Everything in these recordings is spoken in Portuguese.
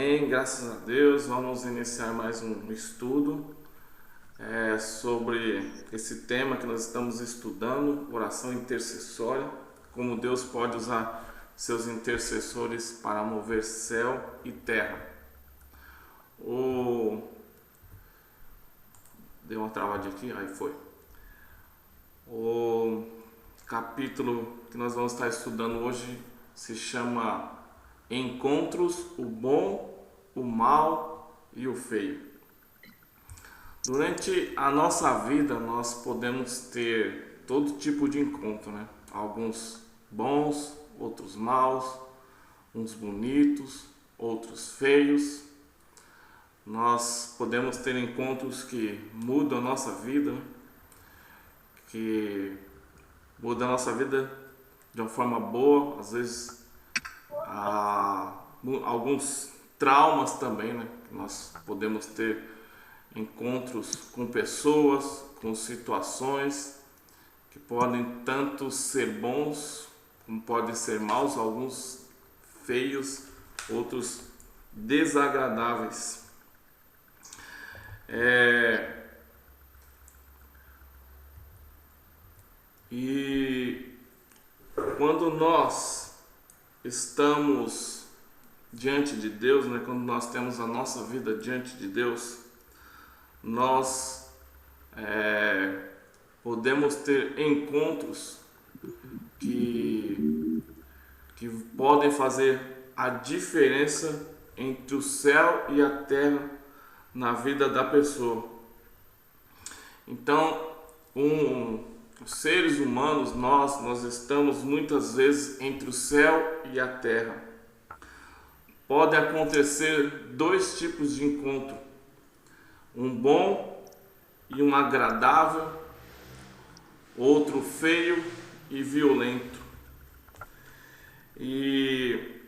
Amém, graças a Deus. Vamos iniciar mais um estudo sobre esse tema que nós estamos estudando, oração intercessória, como Deus pode usar seus intercessores para mover céu e terra. Deu uma travadinha aqui, aí foi. O capítulo que nós vamos estar estudando hoje se chama Encontros, o bom, o mal e o feio. Durante a nossa vida nós podemos ter todo tipo de encontro, né? Alguns bons, outros maus, uns bonitos, outros feios. Nós podemos ter encontros que mudam a nossa vida, né? Que mudam a nossa vida de uma forma boa, às vezes alguns traumas também, né? Nós podemos ter encontros com pessoas, com situações que podem tanto ser bons como podem ser maus, alguns feios, outros desagradáveis. E quando nós estamos diante de Deus, né, quando nós temos a nossa vida diante de Deus, nós podemos ter encontros que podem fazer a diferença entre o céu e a terra na vida da pessoa. Então, os seres humanos, nós estamos muitas vezes entre o céu e a terra. Pode acontecer dois tipos de encontro, um bom e um agradável, outro feio e violento. E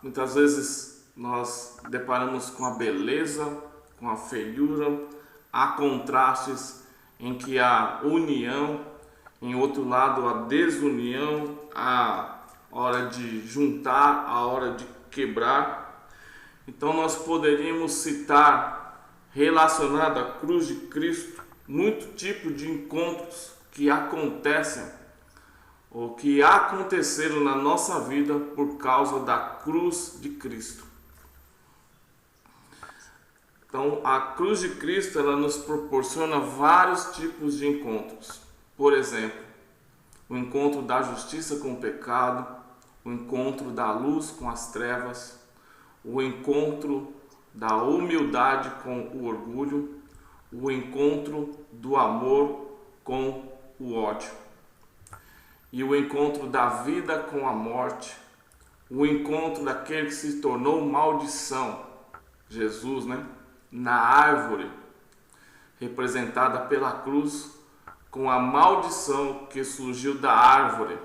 muitas vezes nós deparamos com a beleza, com a feiura, há contrastes em que há união, em outro lado a desunião, a hora de juntar, a hora de quebrar. Então nós poderíamos citar, relacionado à cruz de Cristo, muito tipo de encontros que acontecem ou que aconteceram na nossa vida por causa da cruz de Cristo. Então, a cruz de Cristo, ela nos proporciona vários tipos de encontros. Por exemplo, o encontro da justiça com o pecado, o encontro da luz com as trevas, o encontro da humildade com o orgulho, o encontro do amor com o ódio, e o encontro da vida com a morte, o encontro daquele que se tornou maldição, Jesus, né? Na árvore, representada pela cruz, com a maldição que surgiu da árvore,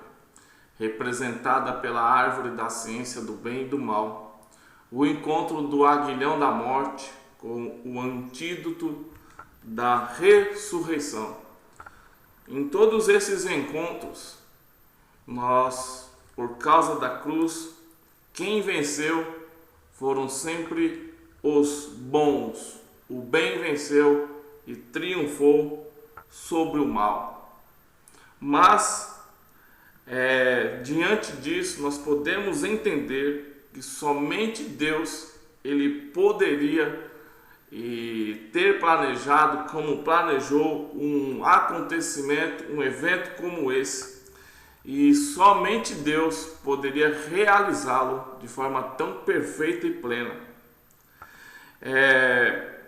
representada pela árvore da ciência do bem e do mal. O encontro do aguilhão da morte, com o antídoto da ressurreição. Em todos esses encontros, nós, por causa da cruz, quem venceu foram sempre os bons. O bem venceu e triunfou sobre o mal. Mas, diante disso, nós podemos entender que somente Deus ele poderia ter planejado, como planejou, um acontecimento, um evento como esse. E somente Deus poderia realizá-lo de forma tão perfeita e plena.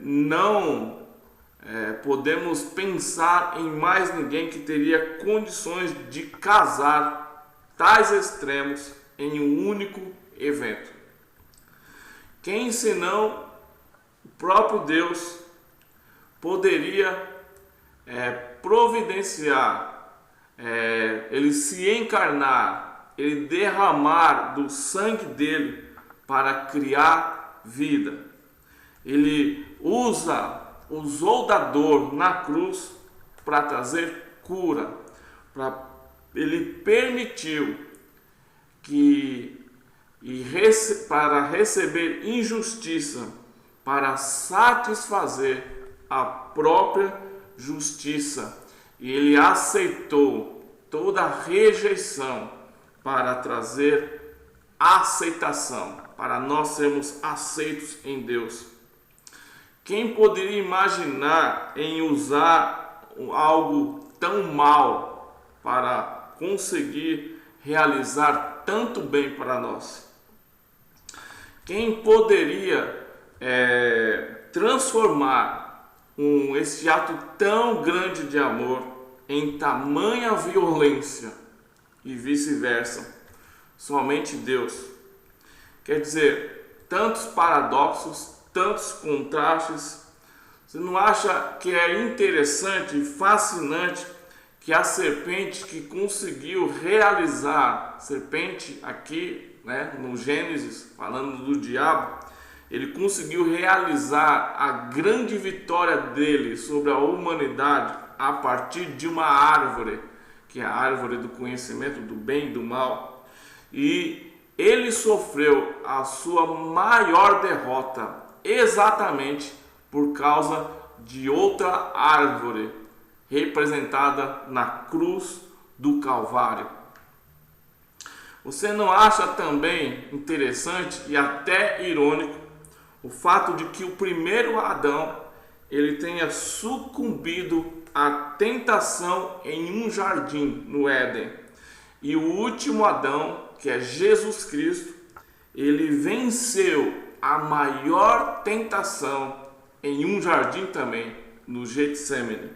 Não podemos pensar em mais ninguém que teria condições de casar tais extremos em um único evento. Quem senão o próprio Deus poderia providenciar, ele se encarnar, ele derramar do sangue dele para criar vida. Ele usou da dor na cruz para trazer cura, ele permitiu que e para receber injustiça, para satisfazer a própria justiça. E ele aceitou toda a rejeição para trazer aceitação, para nós sermos aceitos em Deus. Quem poderia imaginar em usar algo tão mal para conseguir realizar tanto bem para nós? Quem poderia transformar esse ato tão grande de amor em tamanha violência e vice-versa? Somente Deus. Quer dizer, tantos paradoxos, tantos contrastes. Você não acha que é interessante e fascinante que a serpente que conseguiu realizar, serpente aqui, né, no Gênesis, falando do diabo, ele conseguiu realizar a grande vitória dele sobre a humanidade a partir de uma árvore, que é a árvore do conhecimento do bem e do mal. E ele sofreu a sua maior derrota exatamente por causa de outra árvore, representada na cruz do Calvário. Você não acha também interessante e até irônico o fato de que o primeiro Adão ele tenha sucumbido à tentação em um jardim no Éden, e o último Adão, que é Jesus Cristo, ele venceu a maior tentação em um jardim também, no Getsemane.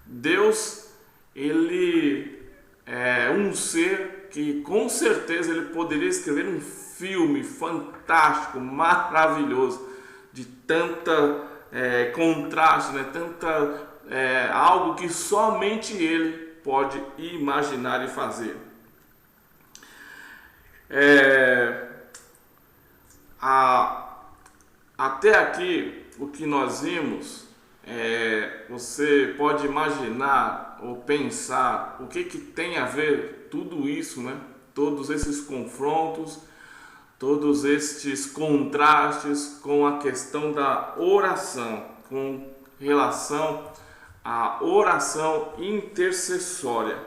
Deus, ele é um ser que com certeza ele poderia escrever um filme fantástico, maravilhoso, de tanta contraste, né? Algo que somente ele pode imaginar e fazer. Até aqui, o que nós vimos, você pode imaginar ou pensar o que tem a ver tudo isso, né? Todos esses confrontos, todos estes contrastes com a questão da oração, com relação à oração intercessória.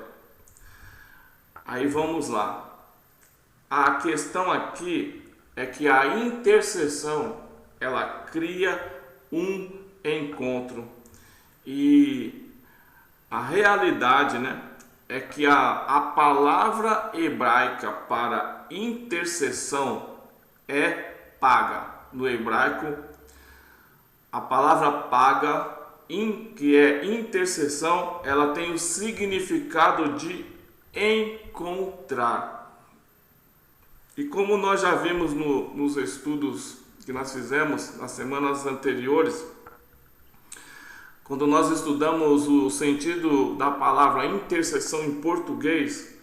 Aí vamos lá. A questão aqui é que a intercessão, ela cria um encontro. E a realidade, né, é que a palavra hebraica para intercessão é paga. No hebraico, a palavra paga, que é intercessão, ela tem o significado de encontrar. E como nós já vimos nos estudos que nós fizemos nas semanas anteriores, quando nós estudamos o sentido da palavra intercessão em português,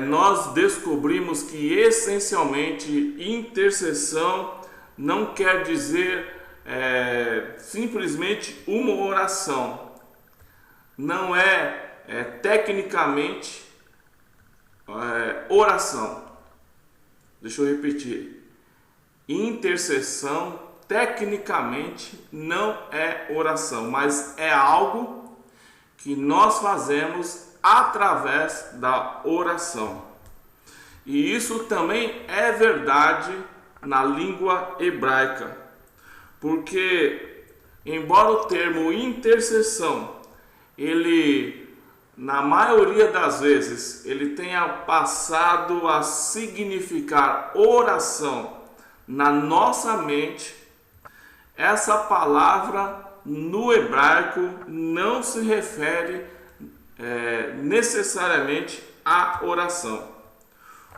nós descobrimos que essencialmente intercessão não quer dizer simplesmente uma oração. Não é tecnicamente oração. Deixa eu repetir. Intercessão tecnicamente não é oração, mas é algo que nós fazemos através da oração. E isso também é verdade na língua hebraica, porque embora o termo intercessão, ele na maioria das vezes ele tenha passado a significar oração na nossa mente, essa palavra no hebraico não se refere necessariamente à oração.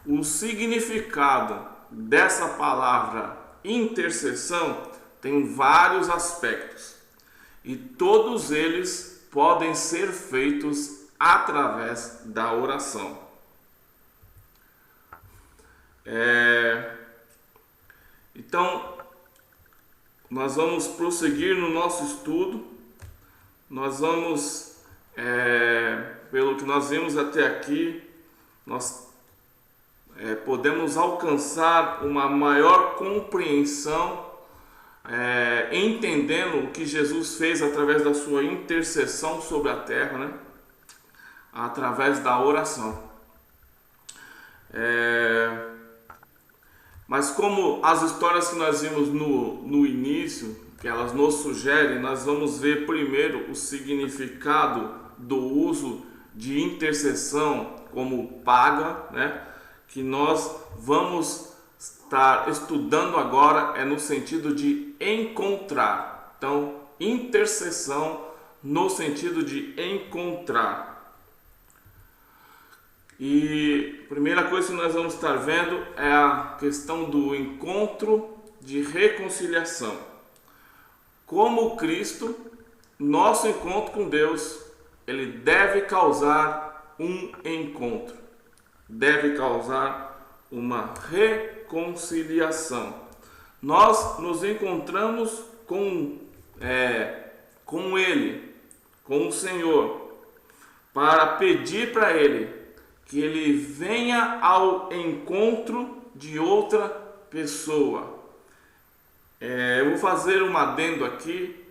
O significado dessa palavra intercessão tem vários aspectos e todos eles podem ser feitos através da oração. Então, nós vamos prosseguir no nosso estudo. Nós vamos, pelo que nós vimos até aqui, nós podemos alcançar uma maior compreensão, entendendo o que Jesus fez através da sua intercessão sobre a terra, né? Através da oração. Mas como as histórias que nós vimos no início, que elas nos sugerem, nós vamos ver primeiro o significado do uso de intercessão como paga, né? Que nós vamos estar estudando agora no sentido de encontrar. Então, intercessão no sentido de encontrar. E a primeira coisa que nós vamos estar vendo é a questão do encontro de reconciliação. Como Cristo, nosso encontro com Deus, ele deve causar um encontro, deve causar uma reconciliação. Nós nos encontramos com Ele, com o Senhor, para pedir para Ele que Ele venha ao encontro de outra pessoa. Eu vou fazer um adendo aqui,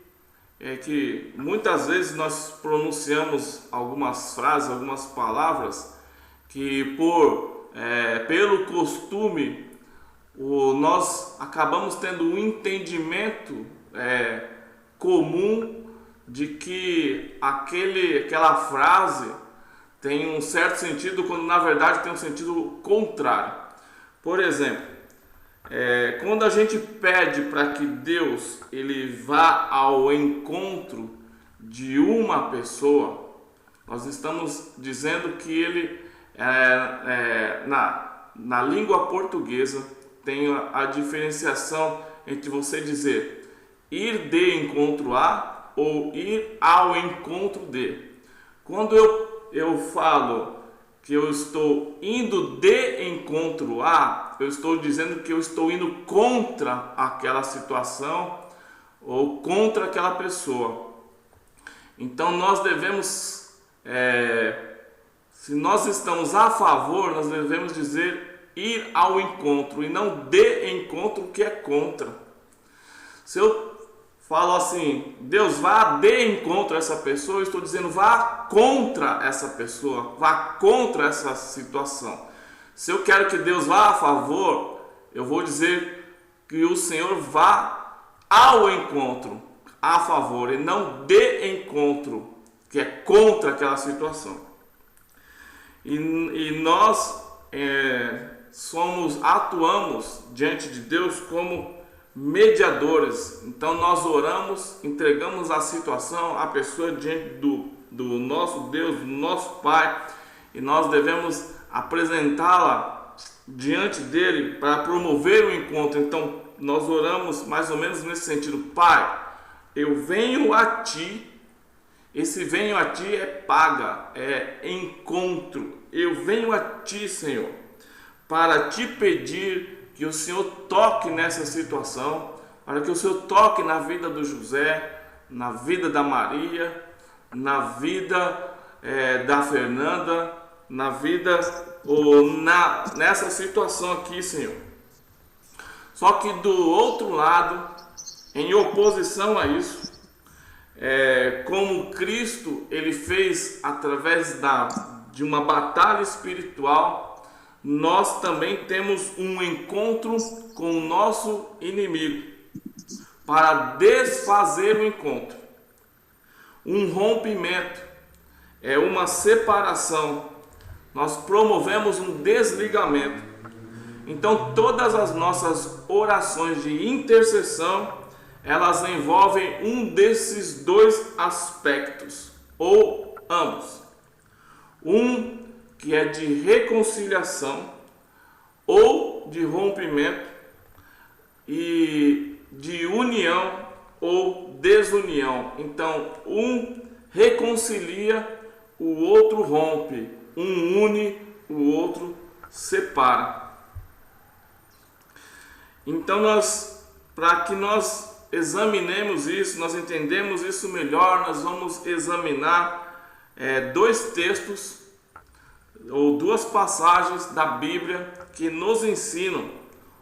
que muitas vezes nós pronunciamos algumas frases, algumas palavras, que pelo costume, nós acabamos tendo um entendimento comum de que aquela frase tem um certo sentido, quando na verdade tem um sentido contrário. Por exemplo, quando a gente pede para que Deus ele vá ao encontro de uma pessoa, nós estamos dizendo que ele, na língua portuguesa, tem a diferenciação entre você dizer ir de encontro a ou ir ao encontro de. Quando eu falo que eu estou indo de encontro a, eu estou dizendo que eu estou indo contra aquela situação ou contra aquela pessoa. Então nós devemos, se nós estamos a favor, nós devemos dizer ir ao encontro e não de encontro, que é contra. Se eu falo assim, Deus vá de encontro a essa pessoa, eu estou dizendo vá contra essa pessoa, vá contra essa situação. Se eu quero que Deus vá a favor, eu vou dizer que o Senhor vá ao encontro, a favor, e não de encontro, que é contra aquela situação. E nós atuamos diante de Deus como mediadores. Então nós oramos, entregamos a situação, a pessoa diante do nosso Deus, do nosso Pai, e nós devemos apresentá-la diante dele para promover o encontro. Então nós oramos mais ou menos nesse sentido: Pai, eu venho a ti. Esse venho a ti é paga, é encontro. Eu venho a ti, Senhor, para te pedir que o Senhor toque nessa situação, para que o Senhor toque na vida do José, na vida da Maria, na vida da Fernanda, na vida nessa situação aqui, Senhor. Só que do outro lado, em oposição a isso, como Cristo ele fez através de uma batalha espiritual, nós também temos um encontro com o nosso inimigo, para desfazer o encontro. Um rompimento, uma separação. Nós promovemos um desligamento. Então todas as nossas orações de intercessão, elas envolvem um desses dois aspectos, ou ambos. Um que é de reconciliação ou de rompimento, e de união ou desunião. Então, um reconcilia, o outro rompe, um une, o outro separa. Então, para que nós examinemos isso, nós entendemos isso melhor, nós vamos examinar dois textos ou duas passagens da Bíblia que nos ensinam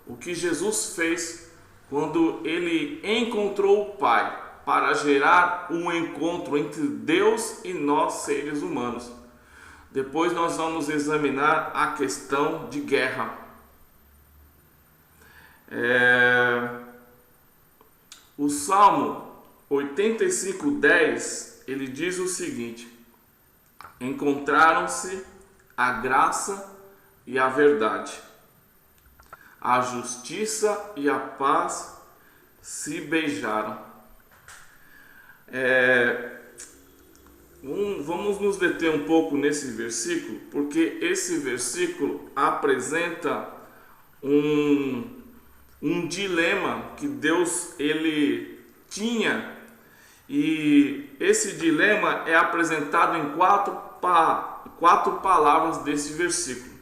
o que Jesus fez quando ele encontrou o Pai para gerar um encontro entre Deus e nós, seres humanos. Depois nós vamos examinar a questão de guerra. O Salmo 85:10, ele diz o seguinte: encontraram-se a graça e a verdade, a justiça e a paz se beijaram. Vamos nos deter um pouco nesse versículo, porque esse versículo apresenta um dilema que Deus ele tinha, e esse dilema é apresentado em quatro palavras desse versículo.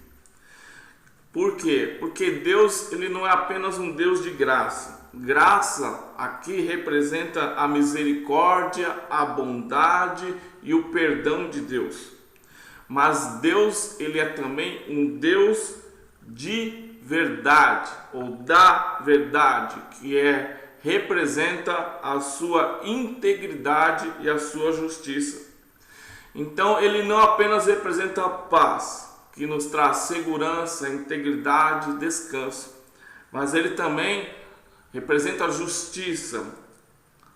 Por quê? Porque Deus ele não é apenas um Deus de graça. Graça aqui representa a misericórdia, a bondade e o perdão de Deus. Mas Deus ele é também um Deus de verdade, ou da verdade, que representa a sua integridade e a sua justiça. Então ele não apenas representa a paz, que nos traz segurança, integridade, descanso, mas ele também representa a justiça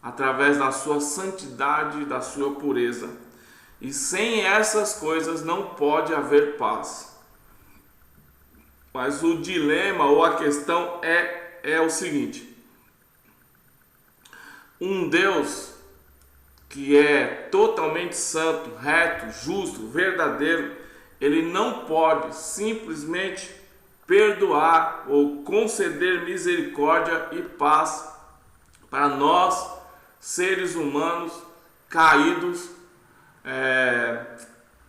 através da sua santidade e da sua pureza. E sem essas coisas não pode haver paz. Mas o dilema ou a questão é o seguinte: um Deus que é totalmente santo, reto, justo, verdadeiro, ele não pode simplesmente perdoar ou conceder misericórdia e paz para nós, seres humanos caídos,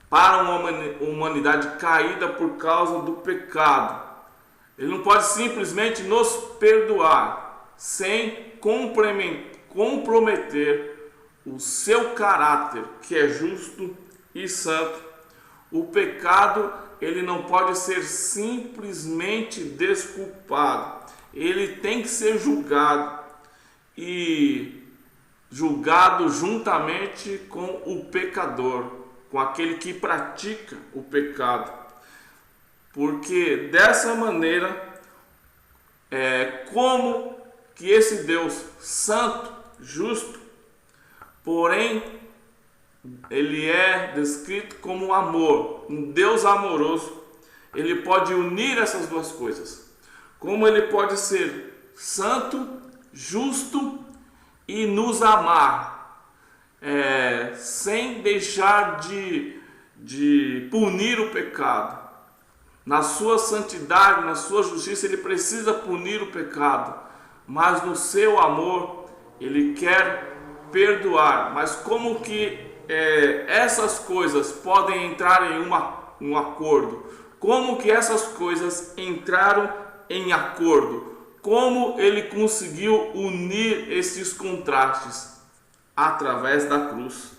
para uma humanidade caída por causa do pecado. Ele não pode simplesmente nos perdoar sem comprometer o seu caráter, que é justo e santo. O pecado ele não pode ser simplesmente desculpado, ele tem que ser julgado, e julgado juntamente com o pecador, com aquele que pratica o pecado, porque dessa maneira como que esse Deus santo, justo, porém ele é descrito como amor, um Deus amoroso, ele pode unir essas duas coisas. Como ele pode ser santo, justo e nos amar, sem deixar de punir o pecado. Na sua santidade, na sua justiça, ele precisa punir o pecado, mas no seu amor ele quer perdoar. Mas como que essas coisas podem entrar em um acordo? Como que essas coisas entraram em acordo? Como ele conseguiu unir esses contrastes? Através da cruz.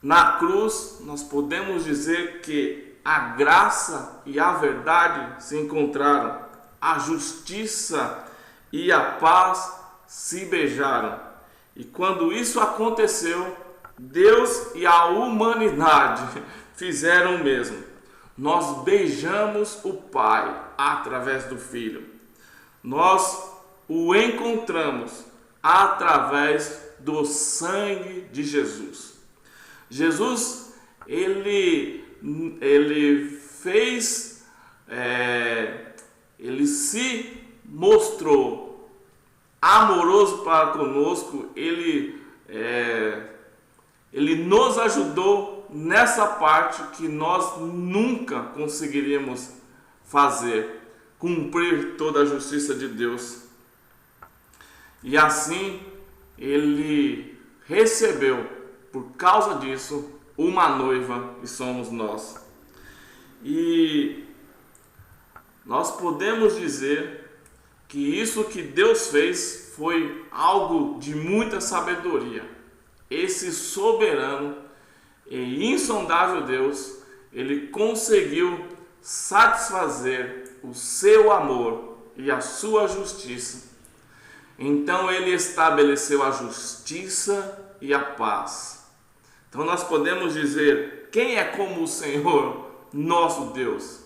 Na cruz nós podemos dizer que a graça e a verdade se encontraram, a justiça e a paz se beijaram. E quando isso aconteceu, Deus e a humanidade fizeram o mesmo. Nós beijamos o Pai através do Filho. Nós o encontramos através do sangue de Jesus. Jesus, ele se mostrou amoroso para conosco, ele nos ajudou nessa parte que nós nunca conseguiríamos fazer, cumprir toda a justiça de Deus. E assim ele recebeu, por causa disso, uma noiva, e somos nós. E nós podemos dizer que isso que Deus fez foi algo de muita sabedoria. Esse soberano e insondável Deus, ele conseguiu satisfazer o seu amor e a sua justiça. Então ele estabeleceu a justiça e a paz. Então nós podemos dizer: quem é como o Senhor, nosso Deus?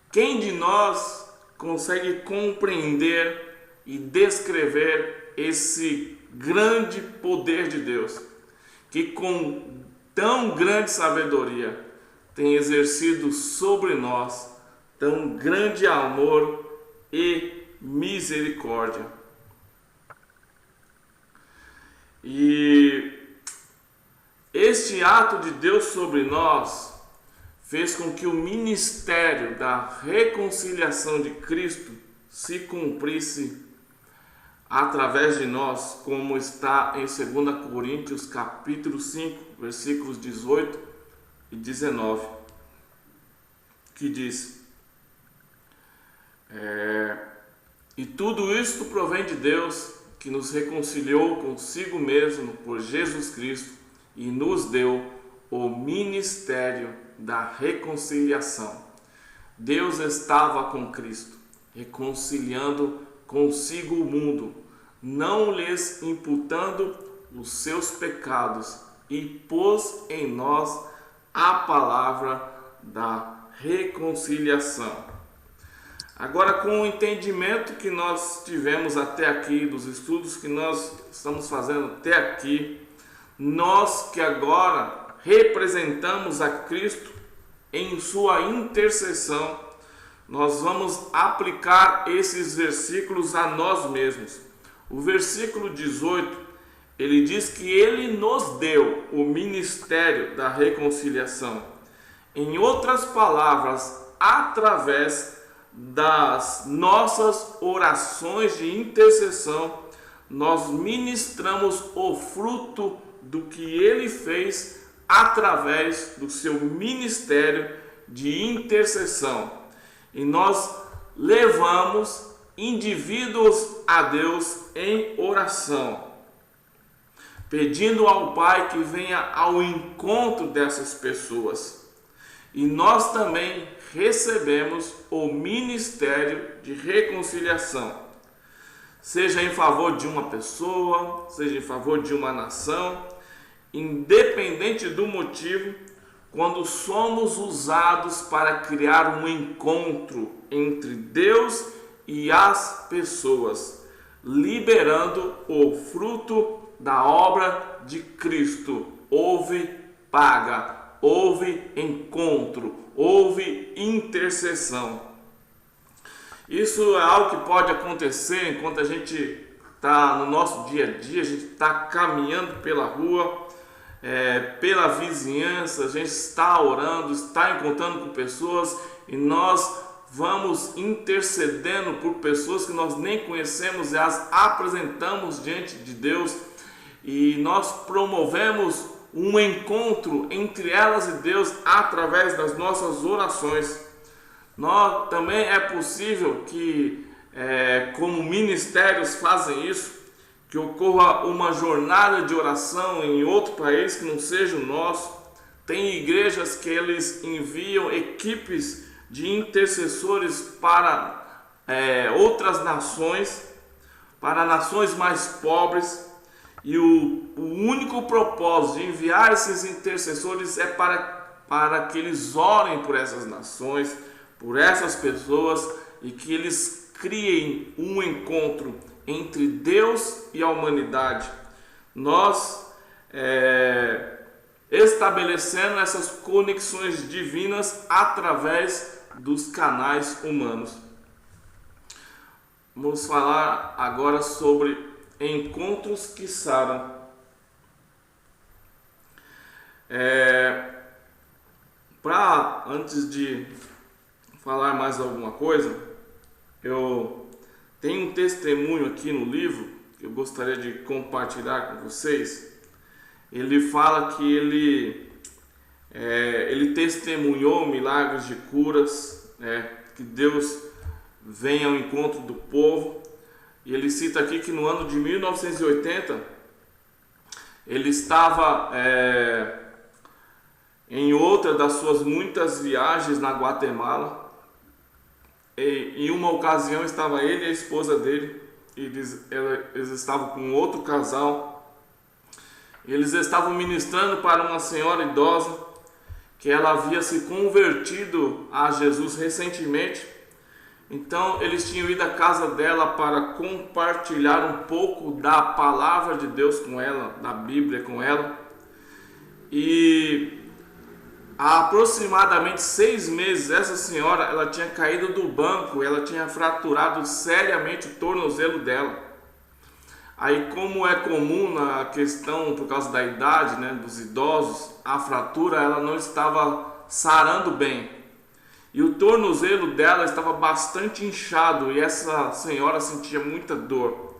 Quem de nós consegue compreender e descrever esse grande poder de Deus, que com tão grande sabedoria tem exercido sobre nós tão grande amor e misericórdia? E este ato de Deus sobre nós fez com que o ministério da reconciliação de Cristo se cumprisse através de nós, como está em 2 Coríntios capítulo 5, versículos 18 e 19, que diz: e tudo isto provém de Deus, que nos reconciliou consigo mesmo por Jesus Cristo e nos deu o ministério da reconciliação. Deus estava com Cristo, reconciliando consigo o mundo, não lhes imputando os seus pecados, e pôs em nós a palavra da reconciliação. Agora, com o entendimento que nós tivemos até aqui, dos estudos que nós estamos fazendo até aqui, nós que agora representamos a Cristo em sua intercessão, nós vamos aplicar esses versículos a nós mesmos. O versículo 18, ele diz que ele nos deu o ministério da reconciliação. Em outras palavras, através das nossas orações de intercessão, nós ministramos o fruto do que ele fez através do seu ministério de intercessão. E nós levamos indivíduos a Deus em oração, pedindo ao Pai que venha ao encontro dessas pessoas. E nós também recebemos o ministério de reconciliação, seja em favor de uma pessoa, seja em favor de uma nação, independente do motivo, quando somos usados para criar um encontro entre Deus e as pessoas, liberando o fruto da obra de Cristo. Houve paga, houve encontro, houve intercessão. Isso é algo que pode acontecer enquanto a gente está no nosso dia a dia, a gente está caminhando pela rua, pela vizinhança, a gente está orando, está encontrando com pessoas e nós vamos intercedendo por pessoas que nós nem conhecemos e as apresentamos diante de Deus, e nós promovemos um encontro entre elas e Deus através das nossas orações. Também é possível que, como ministérios fazem isso, que ocorra uma jornada de oração em outro país que não seja o nosso. Tem igrejas que eles enviam equipes de intercessores para outras nações, para nações mais pobres, e o único propósito de enviar esses intercessores é para que eles orem por essas nações, por essas pessoas, e que eles criem um encontro entre Deus e a humanidade. Nós estabelecendo essas conexões divinas através dos canais humanos. Vamos falar agora sobre encontros que saram. Antes de falar mais alguma coisa, eu tenho um testemunho aqui no livro que eu gostaria de compartilhar com vocês. Ele fala que ele testemunhou milagres de curas, que Deus vem ao encontro do povo. E ele cita aqui que no ano de 1980 ele estava em outra das suas muitas viagens na Guatemala. Em uma ocasião estava ele e a esposa dele, eles estavam com outro casal. Eles estavam ministrando para uma senhora idosa que ela havia se convertido a Jesus recentemente. Então eles tinham ido à casa dela para compartilhar um pouco da palavra de Deus com ela, da Bíblia com ela. E há aproximadamente 6 meses essa senhora ela tinha caído do banco, ela tinha fraturado seriamente o tornozelo dela. Aí, como é comum na questão por causa da idade, né, dos idosos, a fratura ela não estava sarando bem. E o tornozelo dela estava bastante inchado e essa senhora sentia muita dor.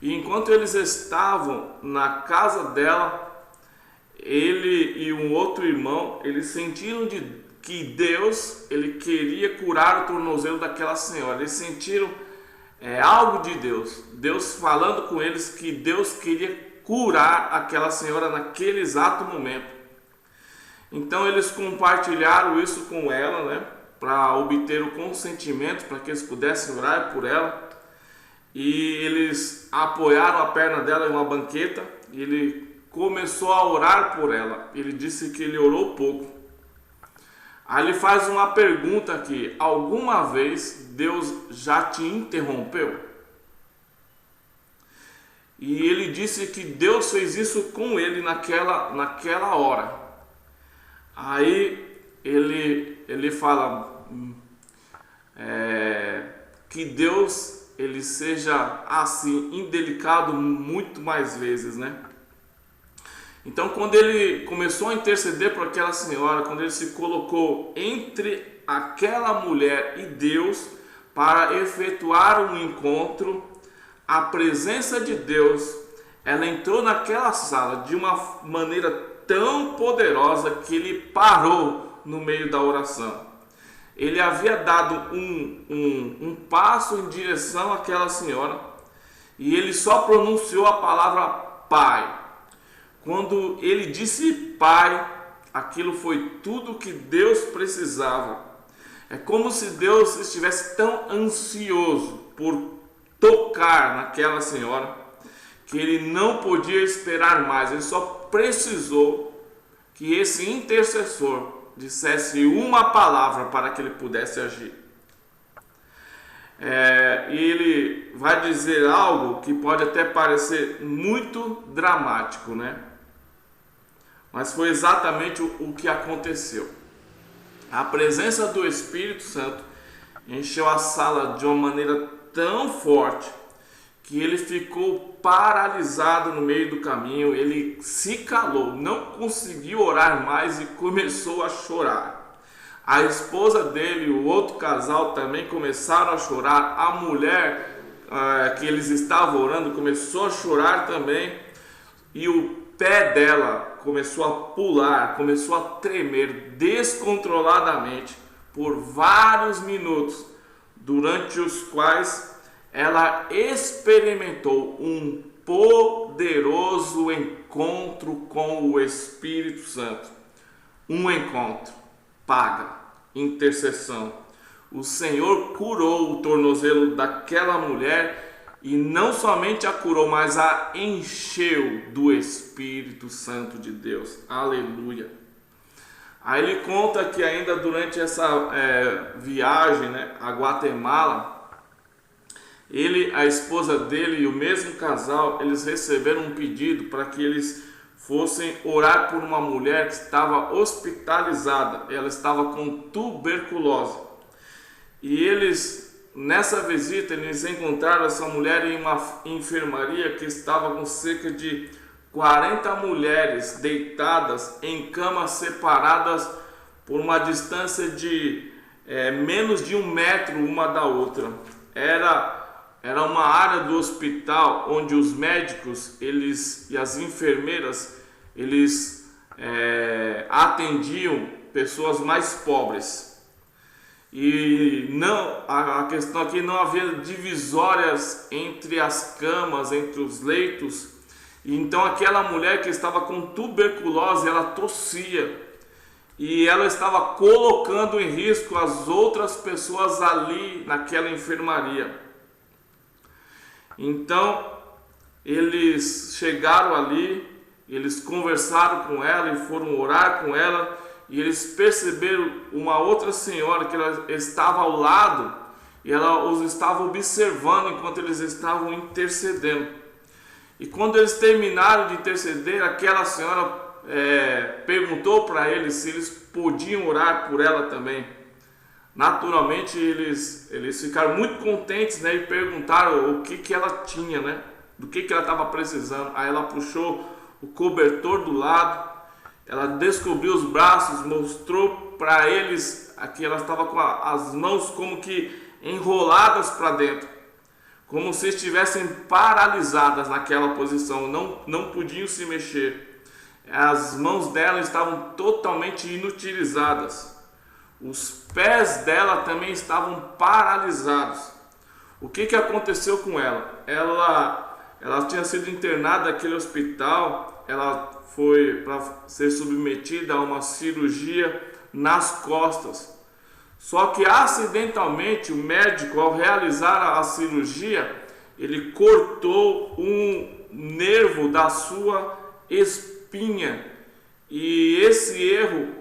E enquanto eles estavam na casa dela, ele e um outro irmão, eles sentiram que Deus ele queria curar o tornozelo daquela senhora. Eles sentiram algo de Deus. Deus falando com eles que Deus queria curar aquela senhora naquele exato momento. Então eles compartilharam isso com ela, né? Para obter o consentimento, para que eles pudessem orar por ela. E eles apoiaram a perna dela em uma banqueta e ele começou a orar por ela. Ele disse que ele orou pouco. Aí ele faz uma pergunta aqui: alguma vez Deus já te interrompeu? E ele disse que Deus fez isso com ele naquela hora. Aí ele fala que Deus ele seja assim indelicado muito mais vezes, né? Então, quando ele começou a interceder por aquela senhora, quando ele se colocou entre aquela mulher e Deus para efetuar um encontro, a presença de Deus ela entrou naquela sala de uma maneira tão poderosa que ele parou no meio da oração. Ele havia dado um passo em direção àquela senhora e ele só pronunciou a palavra Pai. Quando ele disse Pai, aquilo foi tudo que Deus precisava. É como se Deus estivesse tão ansioso por tocar naquela senhora que ele não podia esperar mais. Ele só precisou que esse intercessor dissesse uma palavra para que ele pudesse agir. E ele vai dizer algo que pode até parecer muito dramático, né? Mas foi exatamente o que aconteceu. A presença do Espírito Santo encheu a sala de uma maneira tão forte que ele ficou paralisado no meio do caminho. Ele se calou, não conseguiu orar mais e começou a chorar. A esposa dele e o outro casal também começaram a chorar. A mulher que eles estavam orando começou a chorar também. E o pé dela começou a pular, começou a tremer descontroladamente por vários minutos, durante os quais ela experimentou um poderoso encontro com o Espírito Santo. Um encontro, paga, intercessão. O Senhor curou o tornozelo daquela mulher e não somente a curou, mas a encheu do Espírito Santo de Deus. Aleluia! Aí ele conta que ainda durante essa viagem, né, a Guatemala, ele, a esposa dele e o mesmo casal, eles receberam um pedido para que eles fossem orar por uma mulher que estava hospitalizada. Ela estava com tuberculose. E eles, nessa visita, eles encontraram essa mulher em uma enfermaria que estava com cerca de 40 mulheres deitadas em camas separadas por uma distância de menos de 1 metro uma da outra. Era uma área do hospital onde os médicos e as enfermeiras eles atendiam pessoas mais pobres. E não, a questão aqui, não havia divisórias entre as camas, entre os leitos. E então aquela mulher que estava com tuberculose, ela tossia. e ela estava colocando em risco as outras pessoas ali naquela enfermaria. Então eles chegaram ali, eles conversaram com ela e foram orar com ela, e eles perceberam uma outra senhora que ela estava ao lado, e ela os estava observando enquanto eles estavam intercedendo. E quando eles terminaram de interceder, aquela senhora perguntou para eles se eles podiam orar por ela também. Naturalmente eles ficaram muito contentes, né, e perguntaram o que ela tinha, né, do que ela estava precisando. Aí ela puxou o cobertor do lado, ela descobriu os braços, mostrou para eles que ela estava com as mãos como que enroladas para dentro, como se estivessem paralisadas naquela posição, não podiam se mexer. As mãos dela estavam totalmente inutilizadas. Os pés dela também estavam paralisados. O que aconteceu com ela? Ela tinha sido internada naquele hospital, ela foi para ser submetida a uma cirurgia nas costas. Só que acidentalmente o médico, ao realizar a cirurgia, ele cortou um nervo da sua espinha, e esse erro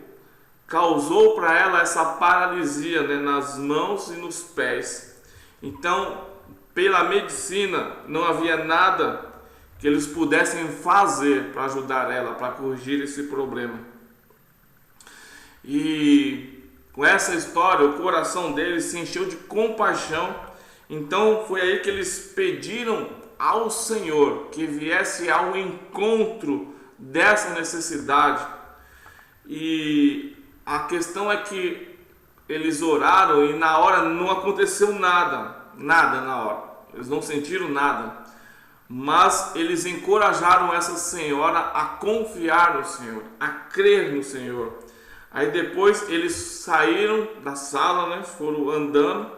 causou para ela essa paralisia, né, nas mãos e nos pés. Então, pela medicina, não havia nada que eles pudessem fazer para ajudar ela, para corrigir esse problema. E com essa história, o coração deles se encheu de compaixão. Então foi aí que eles pediram ao Senhor que viesse ao encontro dessa necessidade. E a questão é que eles oraram e na hora não aconteceu nada na hora. Eles não sentiram nada. Mas eles encorajaram essa senhora a confiar no Senhor, a crer no Senhor. Aí depois eles saíram da sala, né, foram andando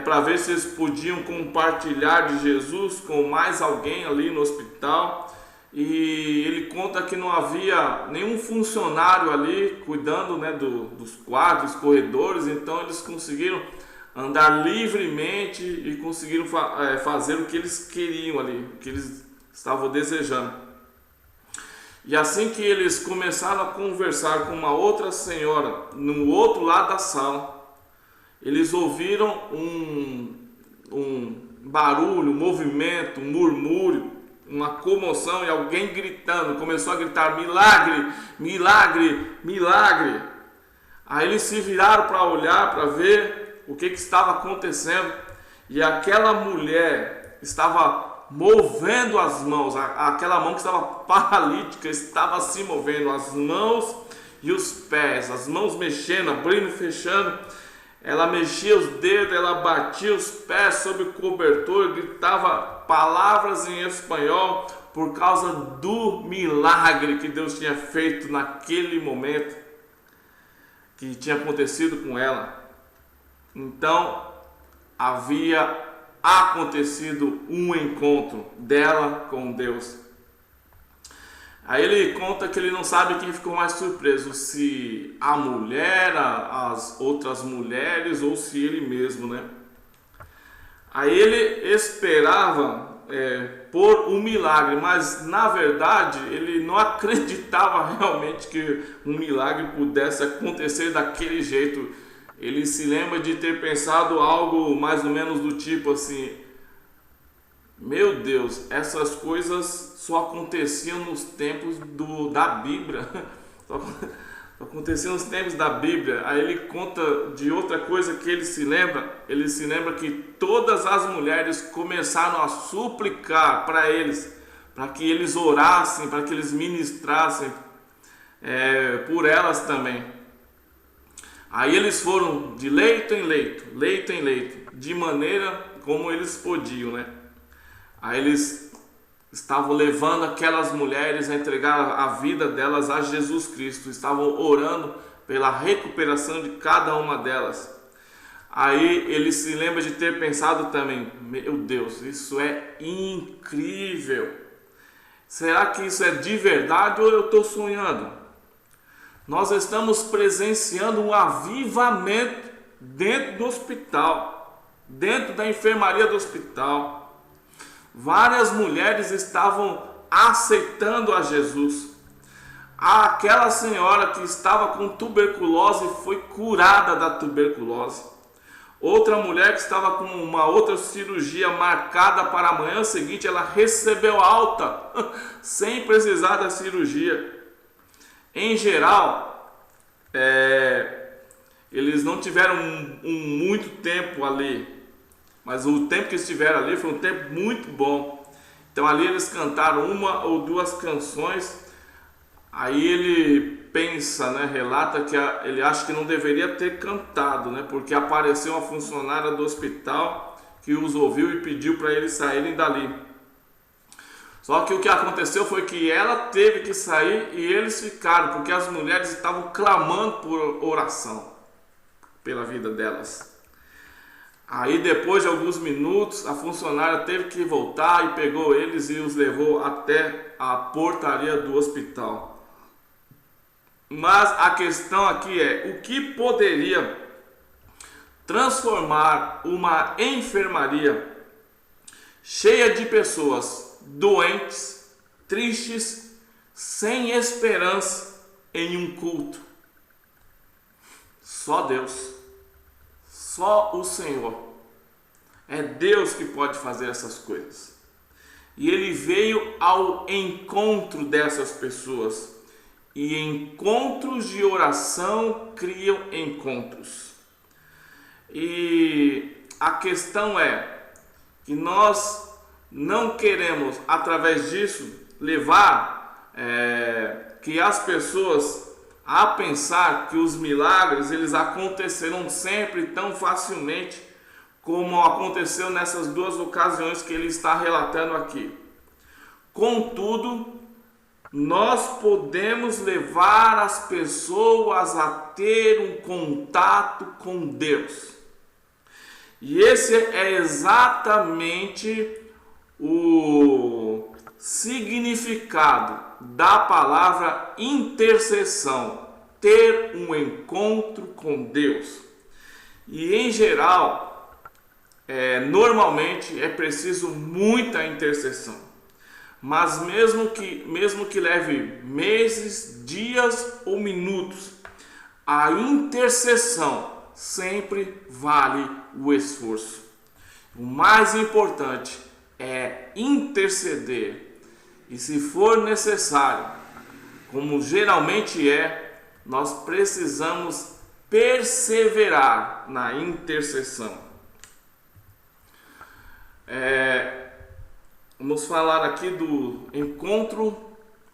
para ver se eles podiam compartilhar de Jesus com mais alguém ali no hospital. E ele conta que não havia nenhum funcionário ali cuidando, né, dos quartos, dos corredores. Então eles conseguiram andar livremente e conseguiram fazer o que eles queriam ali, o que eles estavam desejando. E assim que eles começaram a conversar com uma outra senhora no outro lado da sala, eles ouviram um barulho, um movimento, um murmúrio, uma comoção, e alguém gritando, começou a gritar: milagre, milagre, milagre. Aí eles se viraram para olhar, para ver o que estava acontecendo, e aquela mulher estava movendo as mãos, aquela mão que estava paralítica estava se movendo, as mãos e os pés, as mãos mexendo, abrindo e fechando. Ela mexia os dedos, ela batia os pés sobre o cobertor, gritava palavras em espanhol por causa do milagre que Deus tinha feito naquele momento, que tinha acontecido com ela. Então havia acontecido um encontro dela com Deus. Aí ele conta que ele não sabe quem ficou mais surpreso, se a mulher, as outras mulheres, ou se ele mesmo, né? Aí ele esperava por um milagre, mas na verdade ele não acreditava realmente que um milagre pudesse acontecer daquele jeito. Ele se lembra de ter pensado algo mais ou menos do tipo assim: meu Deus, essas coisas só aconteciam nos tempos da Bíblia, só aconteciam nos tempos da Bíblia. Aí ele conta de outra coisa que ele se lembra que todas as mulheres começaram a suplicar para eles, para que eles orassem, para que eles ministrassem por elas também. Aí eles foram de leito em leito, de maneira como eles podiam, né? Aí eles estavam levando aquelas mulheres a entregar a vida delas a Jesus Cristo, estavam orando pela recuperação de cada uma delas. Aí ele se lembra de ter pensado também: meu Deus, isso é incrível. Será que isso é de verdade ou eu estou sonhando? nós estamos presenciando um avivamento dentro do hospital, dentro da enfermaria do hospital. Várias mulheres estavam aceitando a Jesus. Aquela senhora que estava com tuberculose foi curada da tuberculose. Outra mulher que estava com uma outra cirurgia marcada para a manhã seguinte, ela recebeu alta, sem precisar da cirurgia. Em geral, eles não tiveram muito tempo ali, mas o tempo que estiveram ali foi um tempo muito bom. Então ali eles cantaram uma ou duas canções. Aí ele pensa, né, relata que ele acha que não deveria ter cantado, né, porque apareceu uma funcionária do hospital que os ouviu e pediu para eles saírem dali. Só que o que aconteceu foi que ela teve que sair e eles ficaram, porque as mulheres estavam clamando por oração pela vida delas. Aí depois de alguns minutos a funcionária teve que voltar e pegou eles e os levou até a portaria do hospital. Mas a questão aqui é, o que poderia transformar uma enfermaria cheia de pessoas doentes, tristes, sem esperança em um culto? Só Deus, só o Senhor. É Deus que pode fazer essas coisas. E Ele veio ao encontro dessas pessoas. E encontros de oração criam encontros. E a questão é que nós não queremos, através disso, levar que as pessoas a pensar que os milagres eles acontecerão sempre tão facilmente como aconteceu nessas duas ocasiões que ele está relatando aqui. Contudo, nós podemos levar as pessoas a ter um contato com Deus. E esse é exatamente o significado da palavra intercessão, ter um encontro com Deus. E em geral, normalmente é preciso muita intercessão. Mas mesmo que leve meses, dias ou minutos, a intercessão sempre vale o esforço. O mais importante é interceder. E se for necessário, como geralmente nós precisamos perseverar na intercessão. Vamos falar aqui do encontro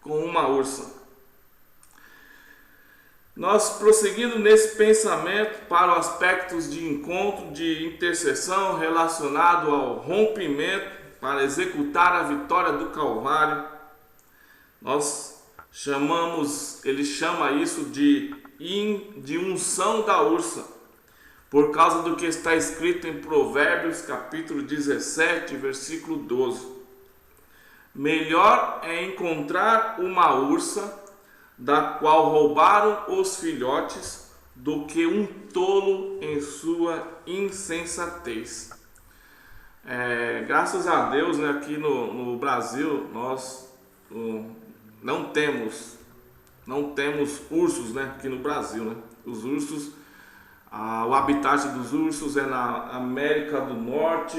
com uma ursa. Nós prosseguindo nesse pensamento para os aspectos de encontro, de intercessão relacionado ao rompimento para executar a vitória do Calvário, ele chama isso de unção da ursa, por causa do que está escrito em Provérbios capítulo 17, versículo 12. Melhor é encontrar uma ursa da qual roubaram os filhotes do que um tolo em sua insensatez. Graças a Deus, né, aqui no Brasil nós não temos ursos, né, aqui no Brasil, né? Os ursos, o habitat dos ursos é na América do Norte,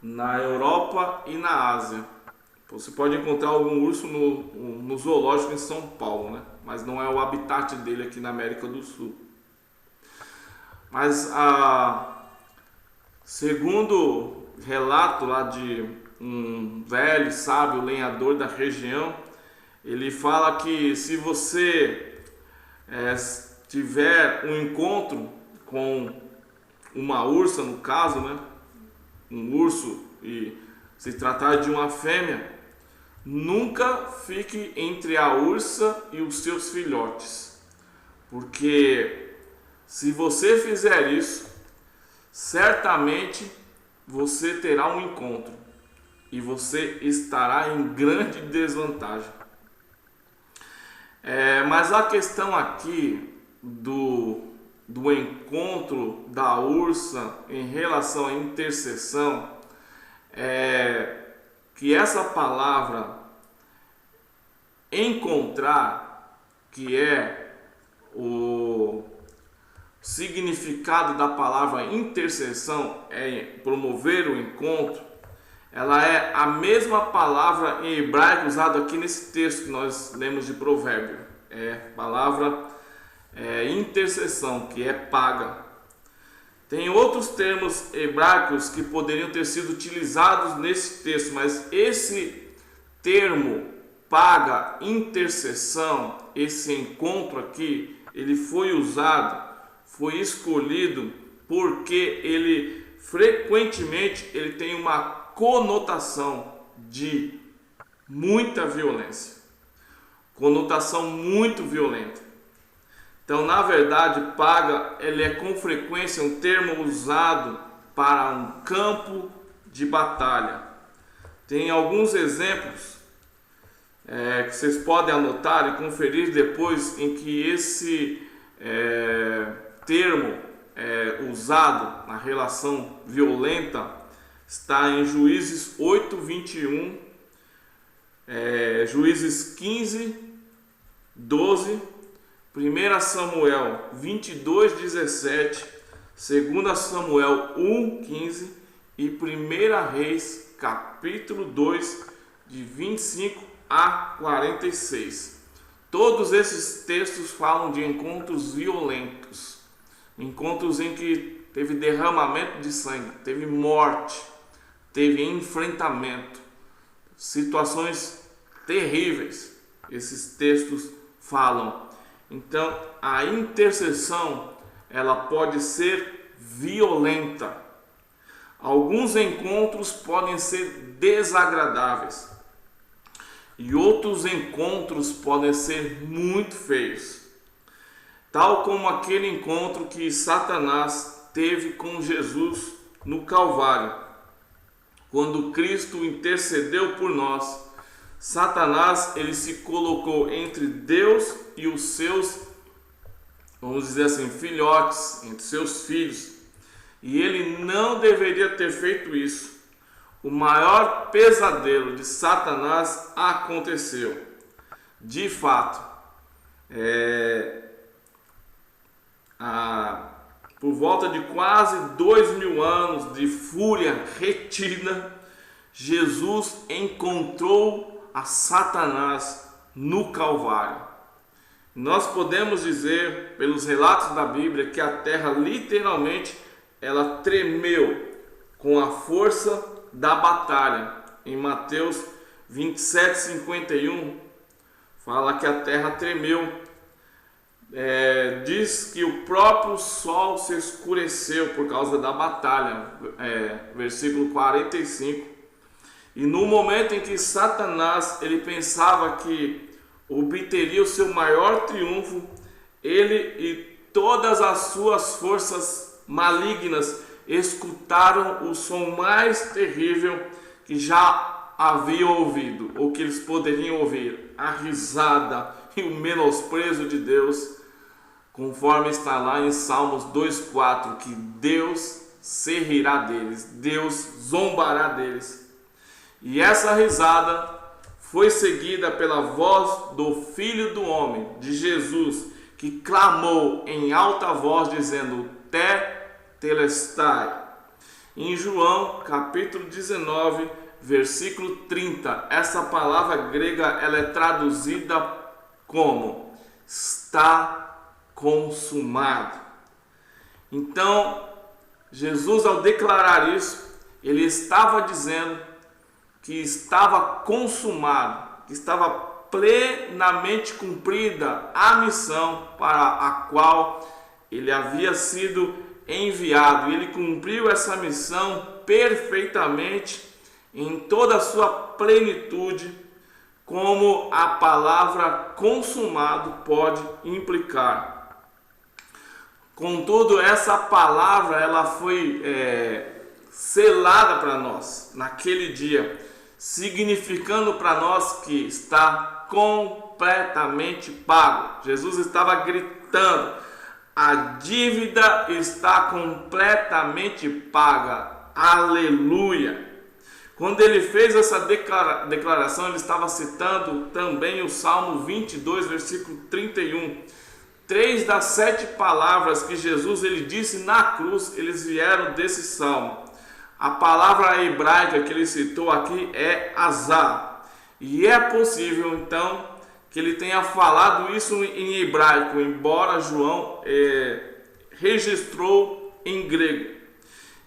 na Europa e na Ásia. Você pode encontrar algum urso no zoológico em São Paulo, né? Mas não é o habitat dele aqui na América do Sul. Mas segundo relato lá de um velho sábio lenhador da região, ele fala que se você tiver um encontro com uma ursa, no caso, né? Um urso, e se tratar de uma fêmea, nunca fique entre a ursa e os seus filhotes, porque se você fizer isso, certamente você terá um encontro e você estará em grande desvantagem. Mas a questão aqui do encontro da Ursa em relação à intercessão é que essa palavra encontrar, que é o significado da palavra intercessão, é promover o encontro, ela é a mesma palavra em hebraico usada aqui nesse texto que nós lemos de Provérbio. É a palavra intercessão, que é paga. Tem outros termos hebraicos que poderiam ter sido utilizados nesse texto, mas esse termo paga, intercessão, esse encontro aqui, ele foi usado, foi escolhido porque ele frequentemente ele tem uma conotação de muita violência, conotação muito violenta. Então, na verdade, paga, ele é com frequência um termo usado para um campo de batalha. Tem alguns exemplos que vocês podem anotar e conferir depois, em que esse termo usado na relação violenta está em Juízes 8:21, Juízes 15:12, 1 Samuel 22:17, 2 Samuel 1:15 e 1 Reis capítulo 2, de 25 a 46. Todos esses textos falam de encontros violentos, encontros em que teve derramamento de sangue, teve morte, teve enfrentamento, situações terríveis. Esses textos falam. Então, a intercessão, ela pode ser violenta. Alguns encontros podem ser desagradáveis e outros encontros podem ser muito feios, tal como aquele encontro que Satanás teve com Jesus no Calvário. Quando Cristo intercedeu por nós, Satanás, ele se colocou entre Deus e os seus, vamos dizer assim, filhotes, entre seus filhos, e ele não deveria ter feito isso. O maior pesadelo de Satanás aconteceu. De fato, por volta de quase 2000 anos de fúria retida, Jesus encontrou a Satanás no Calvário. Nós podemos dizer, pelos relatos da Bíblia, que a terra literalmente ela tremeu com a força da batalha. Em Mateus 27:51 fala que a terra tremeu. Diz que o próprio sol se escureceu por causa da batalha, versículo 45. E no momento em que Satanás ele pensava que obteria o seu maior triunfo, ele e todas as suas forças malignas escutaram o som mais terrível que já haviam ouvido, ou que eles poderiam ouvir: a risada e o menosprezo de Deus, conforme está lá em Salmos 2:4, que Deus se rirá deles, Deus zombará deles. E essa risada foi seguida pela voz do Filho do Homem, de Jesus, que clamou em alta voz, dizendo: Tetelestai. Em João, capítulo 19, versículo 30, essa palavra grega ela é traduzida como: está consumado. Então, Jesus, ao declarar isso, ele estava dizendo que estava consumado, que estava plenamente cumprida a missão para a qual ele havia sido enviado. E ele cumpriu essa missão perfeitamente, em toda a sua plenitude, como a palavra consumado pode implicar. Contudo, essa palavra ela foi selada para nós naquele dia, significando para nós que está completamente pago. Jesus estava gritando: a dívida está completamente paga. Aleluia! Quando ele fez essa declaração, ele estava citando também o Salmo 22, versículo 31. 3 das 7 palavras que Jesus ele disse na cruz, eles vieram desse salmo. A palavra hebraica que ele citou aqui é azar. E é possível, então, que ele tenha falado isso em hebraico, embora João registrou em grego.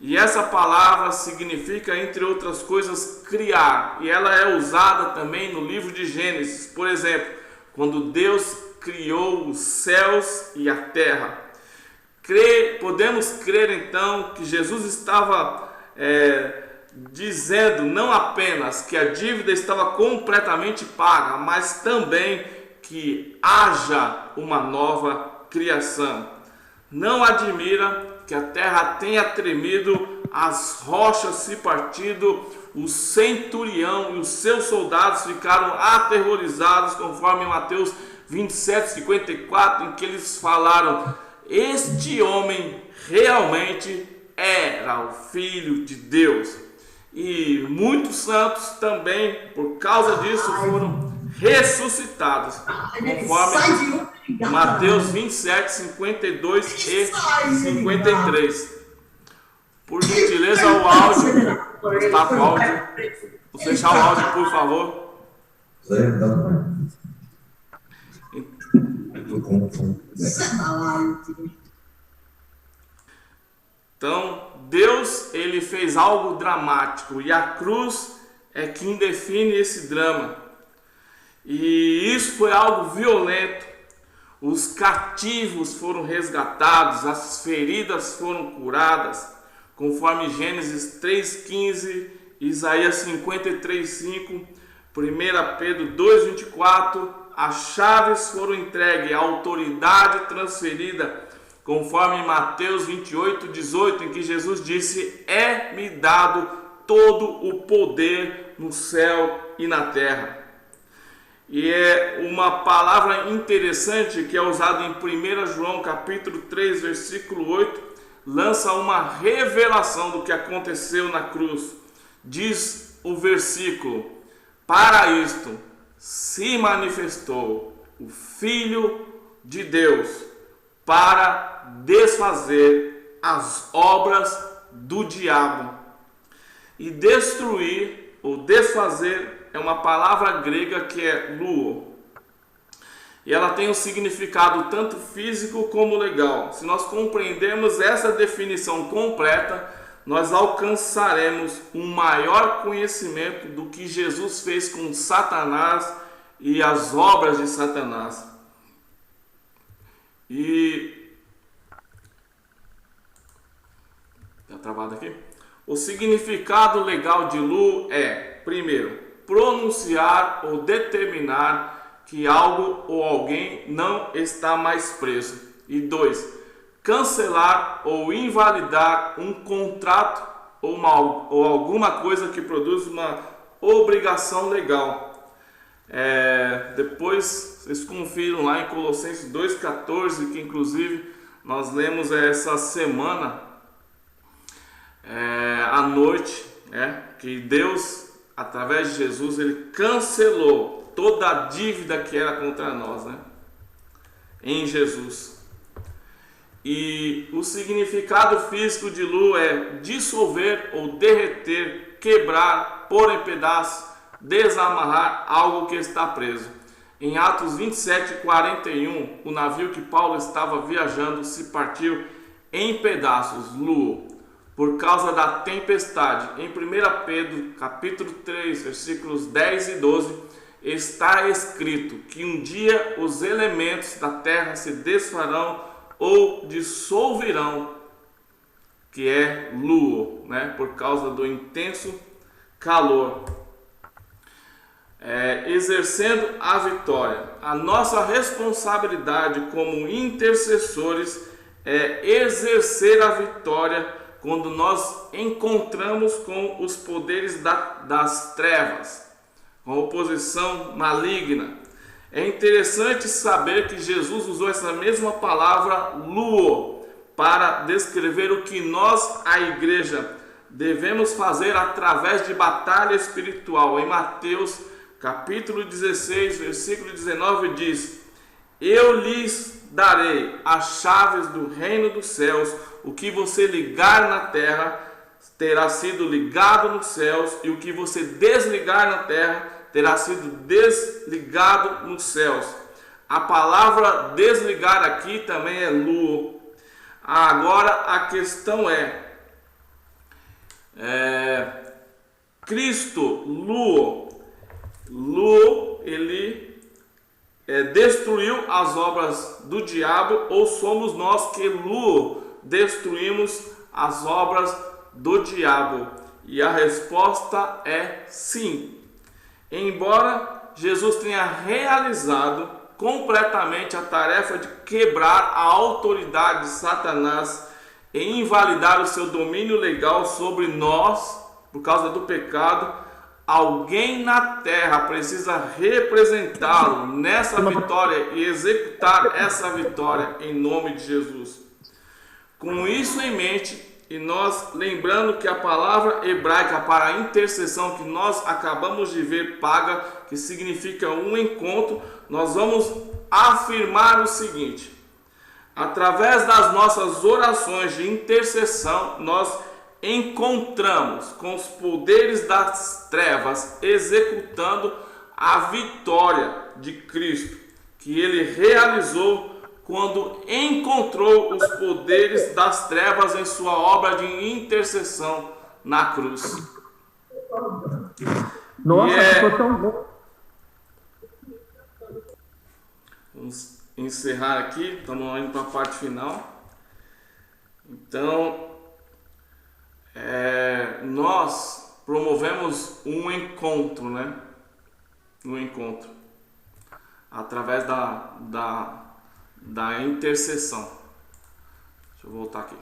E essa palavra significa, entre outras coisas, criar. E ela é usada também no livro de Gênesis. Por exemplo, quando Deus criou os céus e a terra. Podemos crer então que Jesus estava dizendo não apenas que a dívida estava completamente paga, mas também que haja uma nova criação. Não admira que a terra tenha tremido, as rochas se partido, o centurião e os seus soldados ficaram aterrorizados, conforme Mateus 27:54, em que eles falaram: este homem realmente era o Filho de Deus. E muitos santos também, por causa disso, foram ressuscitados, conforme Mateus 27:52 e 53. Por gentileza, o áudio está com o áudio. Vou fechar o áudio, por favor. Então, Deus ele fez algo dramático e a cruz é quem define esse drama. E isso foi algo violento. Os cativos foram resgatados, as feridas foram curadas, conforme Gênesis 3:15, Isaías 53:5, 1 Pedro 2:24, as chaves foram entregues, a autoridade transferida, conforme Mateus 28:18, em que Jesus disse: é-me dado todo o poder no céu e na terra. E é uma palavra interessante que é usada em 1 João capítulo 3, versículo 8, lança uma revelação do que aconteceu na cruz. Diz o versículo: para isto se manifestou o Filho de Deus, para desfazer as obras do diabo. E destruir ou desfazer é uma palavra grega que é luo. E ela tem um significado tanto físico como legal. Se nós compreendermos essa definição completa, nós alcançaremos um maior conhecimento do que Jesus fez com Satanás e as obras de Satanás. E tá travado aqui? O significado legal de lu é, primeiro, pronunciar ou determinar que algo ou alguém não está mais preso. E 2, cancelar ou invalidar um contrato ou alguma coisa que produz uma obrigação legal. Depois vocês confiram lá em Colossenses 2,14, que inclusive nós lemos essa semana à noite, que Deus, através de Jesus, ele cancelou toda a dívida que era contra nós, em Jesus. E o significado físico de lu é dissolver ou derreter, quebrar, pôr em pedaços, desamarrar algo que está preso. Em Atos 27:41, o navio que Paulo estava viajando se partiu em pedaços, lu, por causa da tempestade. Em 1 Pedro capítulo 3, versículos 10 e 12, está escrito que um dia os elementos da terra se desfarão ou dissolverão, que é luo, por causa do intenso calor. Exercendo a vitória. A nossa responsabilidade como intercessores é exercer a vitória quando nós encontramos com os poderes das trevas, com a oposição maligna. É interessante saber que Jesus usou essa mesma palavra luo para descrever o que nós, a igreja, devemos fazer através de batalha espiritual. Em Mateus capítulo 16, versículo 19 diz: eu lhes darei as chaves do reino dos céus, o que você ligar na terra terá sido ligado nos céus, e o que você desligar na terra terá sido desligado nos céus. A palavra desligar aqui também é luo. Agora a questão Cristo, luo, ele destruiu as obras do diabo, ou somos nós que luo destruímos as obras do diabo? E a resposta é sim. Embora Jesus tenha realizado completamente a tarefa de quebrar a autoridade de Satanás e invalidar o seu domínio legal sobre nós por causa do pecado, alguém na terra precisa representá-lo nessa vitória e executar essa vitória em nome de Jesus. Com isso em mente, e nós lembrando que a palavra hebraica para a intercessão que nós acabamos de ver, paga, que significa um encontro, nós vamos afirmar o seguinte: através das nossas orações de intercessão, nós encontramos com os poderes das trevas executando a vitória de Cristo, que ele realizou quando encontrou os poderes das trevas em sua obra de intercessão na cruz. Nossa, ficou tão bom. Vamos encerrar aqui, estamos indo para a parte final. Então, nós promovemos um encontro, né? Um encontro através da intercessão. Deixa eu voltar aqui.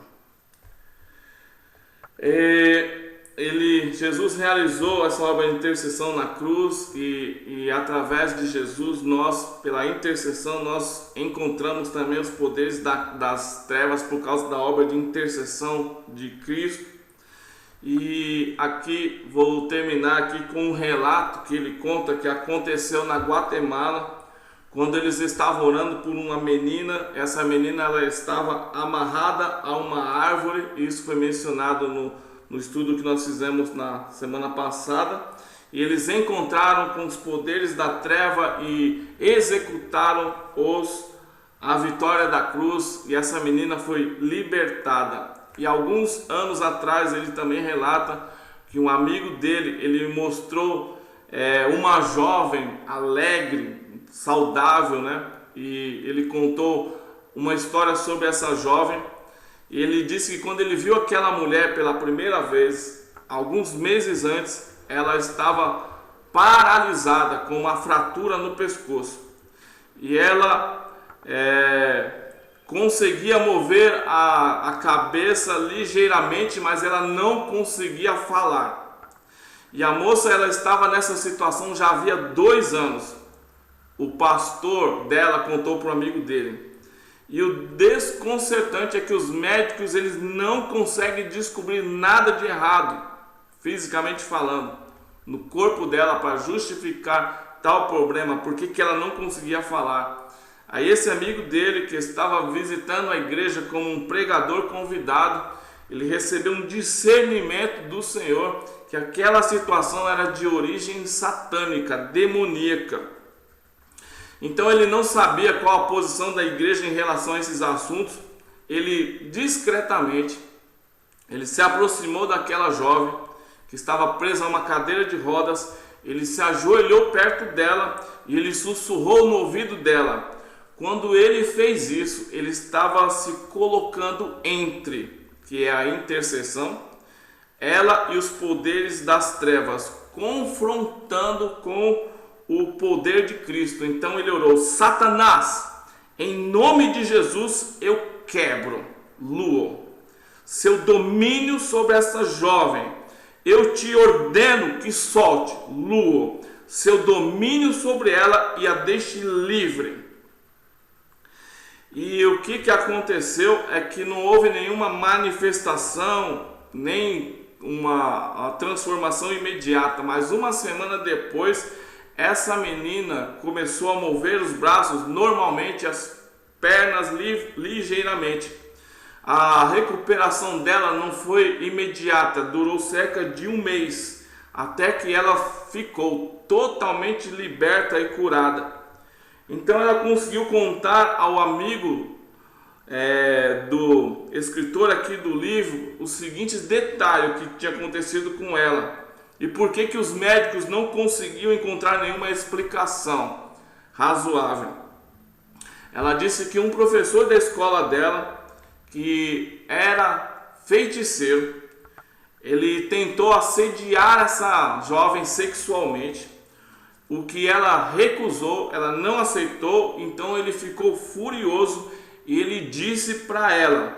Jesus realizou essa obra de intercessão na cruz e através de Jesus, nós, pela intercessão, nós encontramos também os poderes das trevas por causa da obra de intercessão de Cristo. E aqui vou terminar aqui com um relato que ele conta que aconteceu na Guatemala, quando eles estavam orando por uma menina. Essa menina ela estava amarrada a uma árvore, isso foi mencionado no estudo que nós fizemos na semana passada, e eles encontraram com os poderes da treva e executaram a vitória da cruz, e essa menina foi libertada. E alguns anos atrás ele também relata que um amigo dele, ele mostrou uma jovem alegre, saudável, né? E ele contou uma história sobre essa jovem. E ele disse que quando ele viu aquela mulher pela primeira vez, alguns meses antes, ela estava paralisada com uma fratura no pescoço. E ela conseguia mover a cabeça ligeiramente, mas ela não conseguia falar. E a moça ela estava nessa situação já havia 2 anos. O pastor dela contou para um amigo dele. E o desconcertante é que os médicos eles não conseguem descobrir nada de errado, fisicamente falando, no corpo dela para justificar tal problema, porque ela não conseguia falar. Aí esse amigo dele, que estava visitando a igreja como um pregador convidado, ele recebeu um discernimento do Senhor que aquela situação era de origem satânica, demoníaca. Então ele não sabia qual a posição da igreja em relação a esses assuntos. Ele discretamente, ele se aproximou daquela jovem que estava presa a uma cadeira de rodas. Ele se ajoelhou perto dela e ele sussurrou no ouvido dela. Quando ele fez isso, ele estava se colocando entre, que é a intercessão, ela e os poderes das trevas, confrontando com o poder de Cristo. Então ele orou: Satanás, em nome de Jesus eu quebro, luo, seu domínio sobre essa jovem. Eu te ordeno que solte, luo, seu domínio sobre ela e a deixe livre. E o que aconteceu é que não houve nenhuma manifestação, nem uma transformação imediata, mas uma semana depois, essa menina começou a mover os braços normalmente, as pernas ligeiramente. A recuperação dela não foi imediata, durou cerca de um mês, até que ela ficou totalmente liberta e curada. Então ela conseguiu contar ao amigo do escritor aqui do livro os seguintes detalhes que tinha acontecido com ela e por que os médicos não conseguiam encontrar nenhuma explicação razoável. Ela disse que um professor da escola dela, que era feiticeiro, ele tentou assediar essa jovem sexualmente, o que ela recusou, ela não aceitou. Então ele ficou furioso e ele disse para ela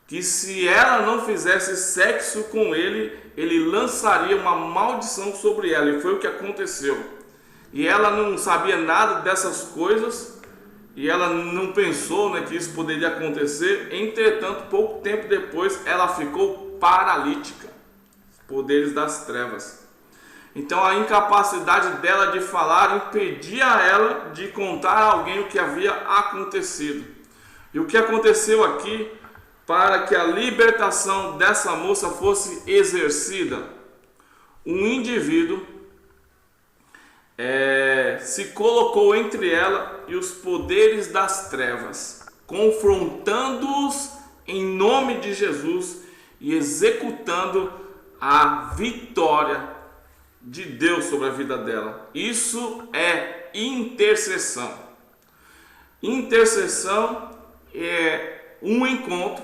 que se ela não fizesse sexo com ele, ele lançaria uma maldição sobre ela, e foi o que aconteceu. E ela não sabia nada dessas coisas, e ela não pensou, que isso poderia acontecer. Entretanto, pouco tempo depois, ela ficou paralítica. Poderes das trevas. Então a incapacidade dela de falar impedia ela de contar a alguém o que havia acontecido. E o que aconteceu aqui, para que a libertação dessa moça fosse exercida, um indivíduo se colocou entre ela e os poderes das trevas, confrontando-os em nome de Jesus e executando a vitória de Deus sobre a vida dela. Isso é intercessão. Intercessão é um encontro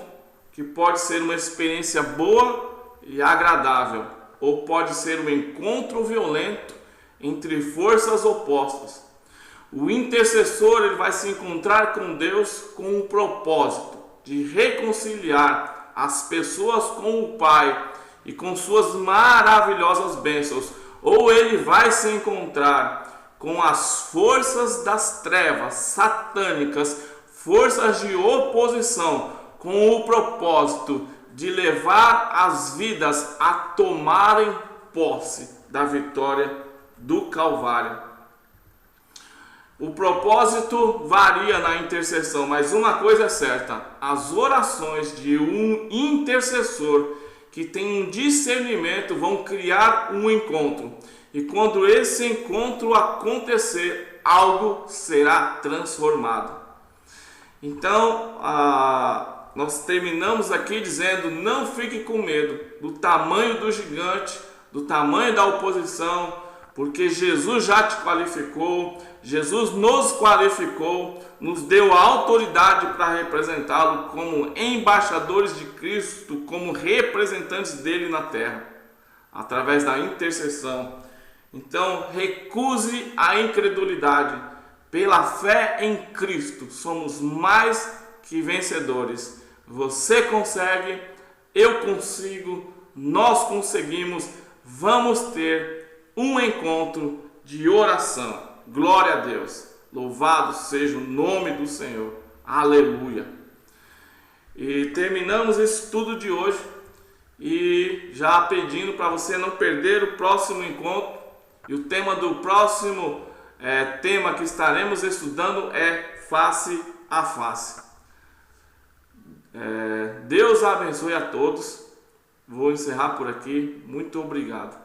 que pode ser uma experiência boa e agradável, ou pode ser um encontro violento entre forças opostas. O intercessor, ele vai se encontrar com Deus com o propósito de reconciliar as pessoas com o Pai e com suas maravilhosas bênçãos, ou ele vai se encontrar com as forças das trevas satânicas, forças de oposição, com o propósito de levar as vidas a tomarem posse da vitória do Calvário. O propósito varia na intercessão, mas uma coisa é certa: as orações de um intercessor que tem um discernimento vão criar um encontro, e quando esse encontro acontecer, algo será transformado. Então, nós terminamos aqui dizendo: não fique com medo do tamanho do gigante, do tamanho da oposição, porque Jesus já te qualificou, Jesus nos qualificou, nos deu a autoridade para representá-lo como embaixadores de Cristo, como representantes dele na terra, através da intercessão. Então, recuse a incredulidade. Pela fé em Cristo, somos mais que vencedores. Você consegue, eu consigo, nós conseguimos. Vamos ter um encontro de oração. Glória a Deus. Louvado seja o nome do Senhor. Aleluia. E terminamos esse estudo de hoje, e já pedindo para você não perder o próximo encontro. E o tema do próximo tema que estaremos estudando é face a face. Deus abençoe a todos. Vou encerrar por aqui. Muito obrigado.